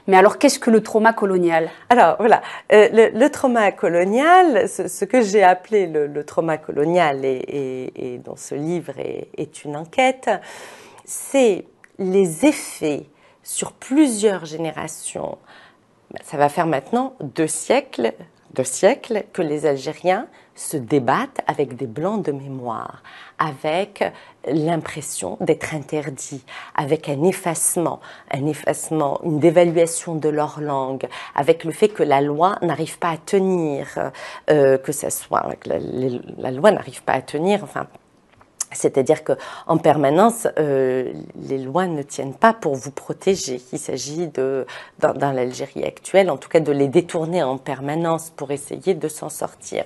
Mais alors, qu'est-ce que le trauma colonial? Alors voilà, le trauma colonial, ce que j'ai appelé le trauma colonial et dont ce livre est une enquête, c'est les effets sur plusieurs générations. Ça va faire maintenant deux siècles que les Algériens se débattent avec des blancs de mémoire, avec l'impression d'être interdits, avec un effacement, une dévaluation de leur langue, avec le fait que la loi n'arrive pas à tenir, la loi n'arrive pas à tenir, enfin. C'est-à-dire qu'en permanence, les lois ne tiennent pas pour vous protéger. Il s'agit dans l'Algérie actuelle, en tout cas, de les détourner en permanence pour essayer de s'en sortir.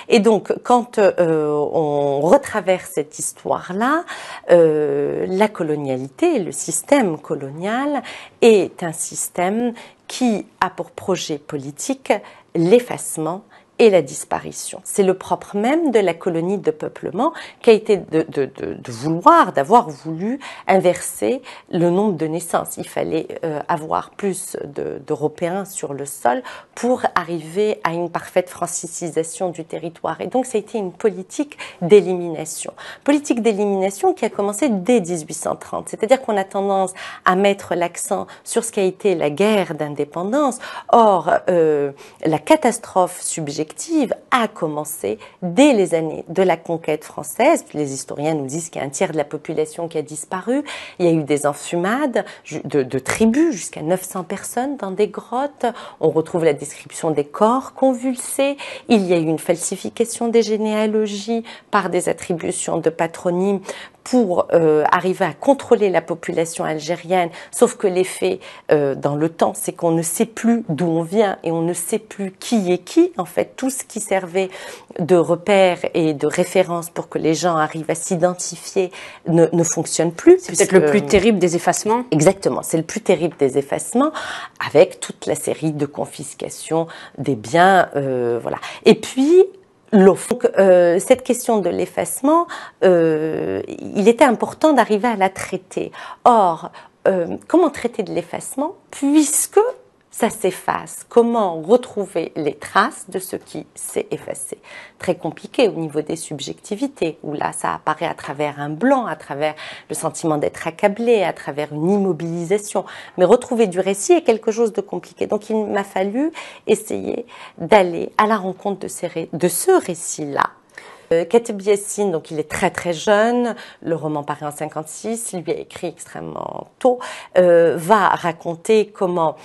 Et donc, quand on retraverse cette histoire-là, la colonialité, le système colonial est un système qui a pour projet politique l'effacement et la disparition. C'est le propre même de la colonie de peuplement qui a été d'avoir voulu inverser le nombre de naissances. Il fallait avoir plus d'Européens sur le sol pour arriver à une parfaite francicisation du territoire. Et donc, ça a été une politique d'élimination. Politique d'élimination qui a commencé dès 1830. C'est-à-dire qu'on a tendance à mettre l'accent sur ce qu'a été la guerre d'indépendance. Or, la catastrophe subjective a commencé dès les années de la conquête française. Les historiens nous disent qu'il y a un tiers de la population qui a disparu. Il y a eu des enfumades de tribus, jusqu'à 900 personnes dans des grottes. On retrouve la description des corps convulsés. Il y a eu une falsification des généalogies par des attributions de patronymes pour arriver à contrôler la population algérienne, sauf que l'effet dans le temps, c'est qu'on ne sait plus d'où on vient et on ne sait plus qui est qui. En fait, tout ce qui servait de repère et de référence pour que les gens arrivent à s'identifier ne fonctionne plus. C'est peut-être le plus terrible des effacements. Exactement, c'est le plus terrible des effacements, avec toute la série de confiscations des biens, voilà. Et puis, l'eau. Donc, cette question de l'effacement, il était important d'arriver à la traiter. Or, comment traiter de l'effacement puisque ça s'efface? Comment retrouver les traces de ce qui s'est effacé? Très compliqué au niveau des subjectivités, où là, ça apparaît à travers un blanc, à travers le sentiment d'être accablé, à travers une immobilisation. Mais retrouver du récit est quelque chose de compliqué. Donc, il m'a fallu essayer d'aller à la rencontre de ce récit-là. Kateb Yassine, donc il est très très jeune, le roman paraît en 56, lui a écrit extrêmement tôt, va raconter comment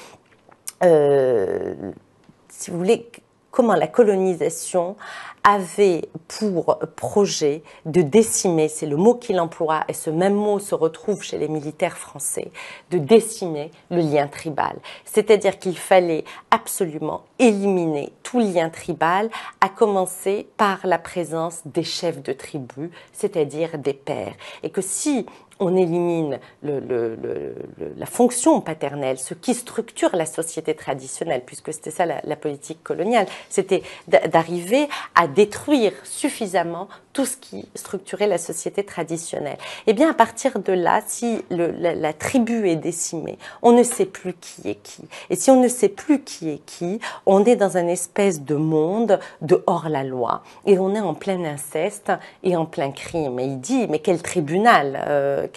si vous voulez, comment la colonisation avait pour projet de décimer, c'est le mot qu'il emploie, et ce même mot se retrouve chez les militaires français, de décimer le lien tribal. C'est-à-dire qu'il fallait absolument éliminer tout lien tribal, à commencer par la présence des chefs de tribu, c'est-à-dire des pères. Et que si on élimine la fonction paternelle, ce qui structure la société traditionnelle, puisque c'était ça la politique coloniale, c'était d'arriver à détruire suffisamment tout ce qui structurait la société traditionnelle. Et bien à partir de là, si la tribu est décimée, on ne sait plus qui est qui. Et si on ne sait plus qui est qui, on est dans une espèce de monde de hors-la-loi. Et on est en plein inceste et en plein crime. Et il dit, mais quel tribunal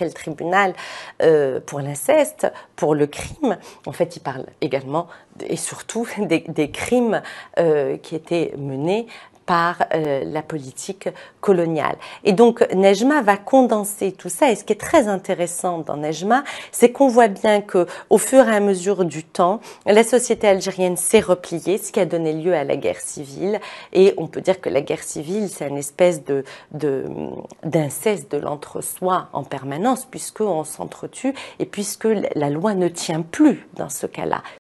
pour l'inceste, pour le crime. En fait, il parle également et surtout des crimes qui étaient menés par la politique coloniale. Et donc, Nejma va condenser tout ça. Et ce qui est très intéressant dans Nejma, c'est qu'on voit bien que, au fur et à mesure du temps, la société algérienne s'est repliée, ce qui a donné lieu à la guerre civile. Et on peut dire que la guerre civile, c'est une espèce d'inceste de l'entre-soi en permanence, puisqu'on s'entretue et puisque la loi ne tient plus dans ce cas-là.